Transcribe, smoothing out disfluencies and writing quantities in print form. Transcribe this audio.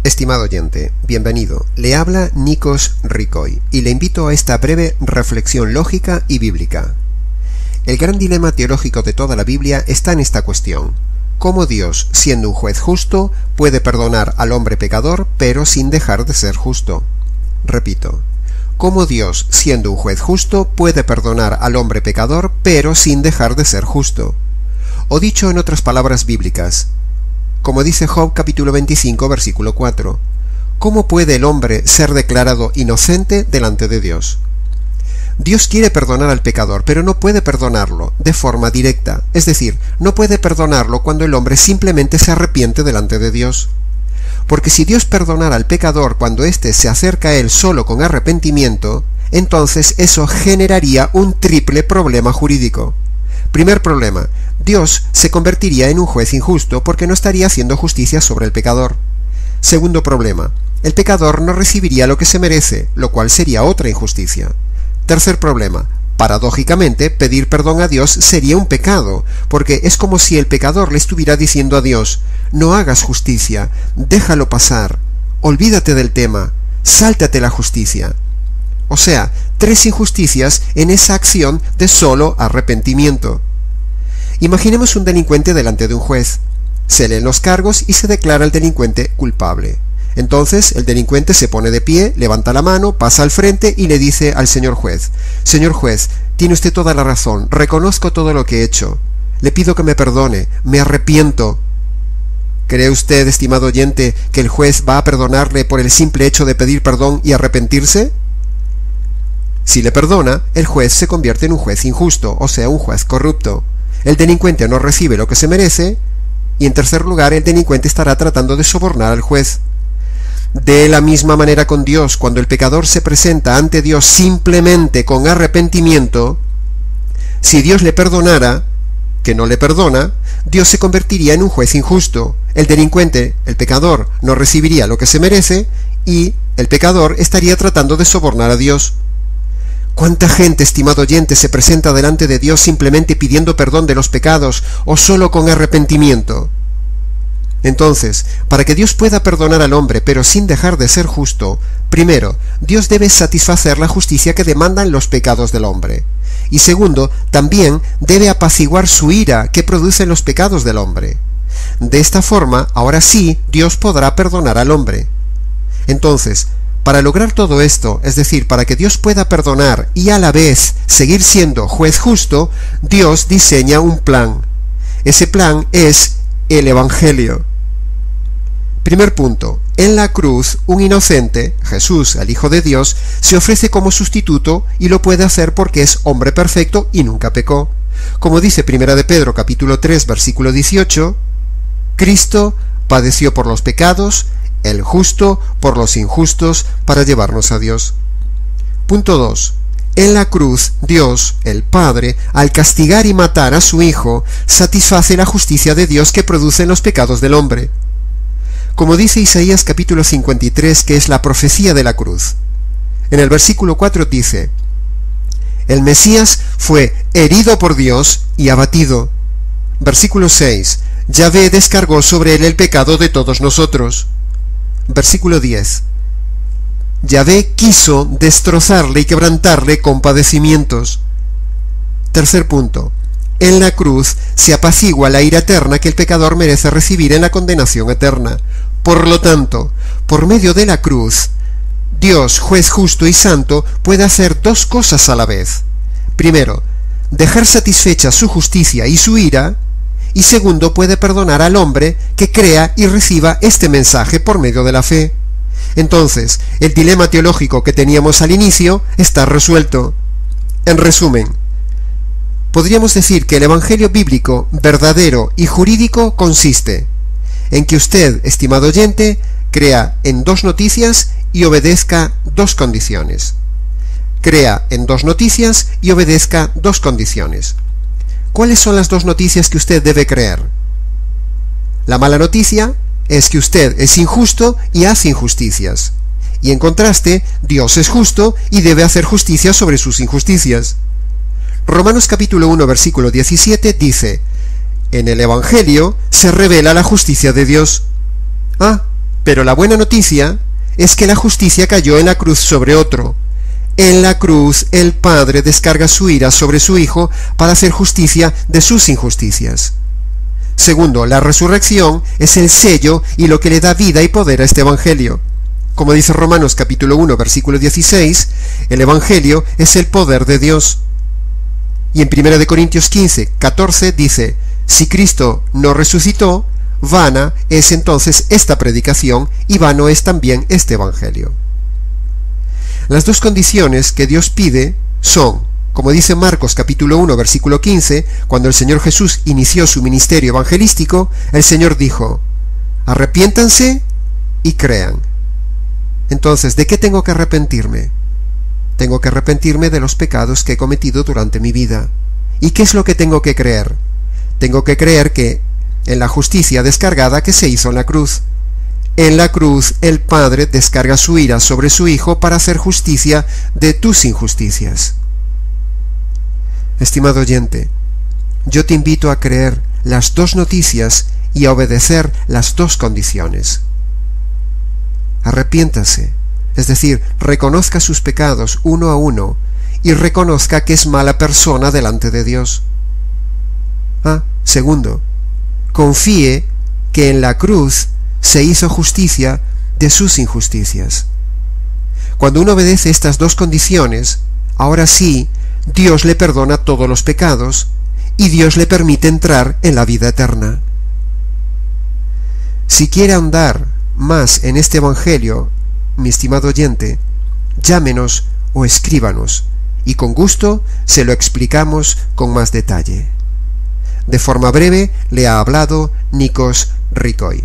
Estimado oyente, bienvenido. Le habla Nikos Ricoy y le invito a esta breve reflexión lógica y bíblica. El gran dilema teológico de toda la Biblia está en esta cuestión: ¿cómo Dios, siendo un juez justo, puede perdonar al hombre pecador, pero sin dejar de ser justo? Repito, ¿cómo Dios, siendo un juez justo, puede perdonar al hombre pecador, pero sin dejar de ser justo? O dicho en otras palabras bíblicas, como dice Job capítulo 25 versículo 4, ¿cómo puede el hombre ser declarado inocente delante de Dios? Dios quiere perdonar al pecador, pero no puede perdonarlo de forma directa, es decir, no puede perdonarlo cuando el hombre simplemente se arrepiente delante de Dios. Porque si Dios perdonara al pecador cuando éste se acerca a él solo con arrepentimiento, entonces eso generaría un triple problema jurídico. Primer problema: Dios se convertiría en un juez injusto porque no estaría haciendo justicia sobre el pecador. Segundo problema: el pecador no recibiría lo que se merece, lo cual sería otra injusticia. Tercer problema: paradójicamente, pedir perdón a Dios sería un pecado, porque es como si el pecador le estuviera diciendo a Dios: no hagas justicia, déjalo pasar, olvídate del tema, sáltate la justicia. O sea, tres injusticias en esa acción de solo arrepentimiento. Imaginemos un delincuente delante de un juez. Se leen los cargos y se declara al delincuente culpable. Entonces el delincuente se pone de pie, levanta la mano, pasa al frente y le dice al señor juez: señor juez, tiene usted toda la razón, reconozco todo lo que he hecho. Le pido que me perdone, me arrepiento. ¿Cree usted, estimado oyente, que el juez va a perdonarle por el simple hecho de pedir perdón y arrepentirse? Si le perdona, el juez se convierte en un juez injusto, o sea, un juez corrupto. El delincuente no recibe lo que se merece, y en tercer lugar, el delincuente estará tratando de sobornar al juez. De la misma manera con Dios, cuando el pecador se presenta ante Dios simplemente con arrepentimiento, si Dios le perdonara, que no le perdona, Dios se convertiría en un juez injusto. El delincuente, el pecador, no recibiría lo que se merece, y el pecador estaría tratando de sobornar a Dios. ¿Cuánta gente, estimado oyente, se presenta delante de Dios simplemente pidiendo perdón de los pecados o solo con arrepentimiento? Entonces, para que Dios pueda perdonar al hombre pero sin dejar de ser justo, primero, Dios debe satisfacer la justicia que demandan los pecados del hombre. Y segundo, también debe apaciguar su ira que producen los pecados del hombre. De esta forma, ahora sí, Dios podrá perdonar al hombre. Entonces, para lograr todo esto, es decir, para que Dios pueda perdonar y a la vez seguir siendo juez justo, Dios diseña un plan. Ese plan es el Evangelio. Primer punto: en la cruz, un inocente, Jesús, el Hijo de Dios, se ofrece como sustituto y lo puede hacer porque es hombre perfecto y nunca pecó. Como dice 1 de Pedro capítulo 3 versículo 18, Cristo padeció por los pecados, el justo por los injustos, para llevarnos a Dios. Punto 2. En la cruz, Dios, el Padre, al castigar y matar a su Hijo, satisface la justicia de Dios que producen los pecados del hombre. Como dice Isaías capítulo 53, que es la profecía de la cruz. En el versículo 4 dice: el Mesías fue herido por Dios y abatido. Versículo 6. Yahvé descargó sobre él el pecado de todos nosotros. Versículo 10. Yahvé quiso destrozarle y quebrantarle con padecimientos. Tercer punto: en la cruz se apacigua la ira eterna que el pecador merece recibir en la condenación eterna. Por lo tanto, por medio de la cruz, Dios, juez justo y santo, puede hacer dos cosas a la vez. Primero, dejar satisfecha su justicia y su ira, y segundo, puede perdonar al hombre que crea y reciba este mensaje por medio de la fe. Entonces, el dilema teológico que teníamos al inicio está resuelto. En resumen, podríamos decir que el Evangelio bíblico, verdadero y jurídico, consiste en que usted, estimado oyente, crea en dos noticias y obedezca dos condiciones. Crea en dos noticias y obedezca dos condiciones. ¿Cuáles son las dos noticias que usted debe creer? La mala noticia es que usted es injusto y hace injusticias. Y en contraste, Dios es justo y debe hacer justicia sobre sus injusticias. Romanos capítulo 1 versículo 17 dice: en el Evangelio se revela la justicia de Dios. Pero la buena noticia es que la justicia cayó en la cruz sobre otro. En la cruz el Padre descarga su ira sobre su Hijo para hacer justicia de sus injusticias. Segundo, la resurrección es el sello y lo que le da vida y poder a este Evangelio. Como dice Romanos capítulo 1, versículo 16, el Evangelio es el poder de Dios. Y en 1 Corintios 15, 14 dice, si Cristo no resucitó, vana es entonces esta predicación y vano es también este Evangelio. Las dos condiciones que Dios pide son, como dice Marcos capítulo 1, versículo 15, cuando el Señor Jesús inició su ministerio evangelístico, el Señor dijo, arrepiéntanse y crean. Entonces, ¿de qué tengo que arrepentirme? Tengo que arrepentirme de los pecados que he cometido durante mi vida. ¿Y qué es lo que tengo que creer? Tengo que creer que en la justicia descargada que se hizo en la cruz. En la cruz el Padre descarga su ira sobre su Hijo para hacer justicia de tus injusticias. Estimado oyente, yo te invito a creer las dos noticias y a obedecer las dos condiciones. Arrepiéntase, es decir, reconozca sus pecados uno a uno y reconozca que es mala persona delante de Dios. Segundo, confíe que en la cruz se hizo justicia de sus injusticias. Cuando uno obedece estas dos condiciones, ahora sí, Dios le perdona todos los pecados y Dios le permite entrar en la vida eterna. Si quiere ahondar más en este Evangelio, mi estimado oyente, llámenos o escríbanos y con gusto se lo explicamos con más detalle. De forma breve le ha hablado Nikos Ricoy.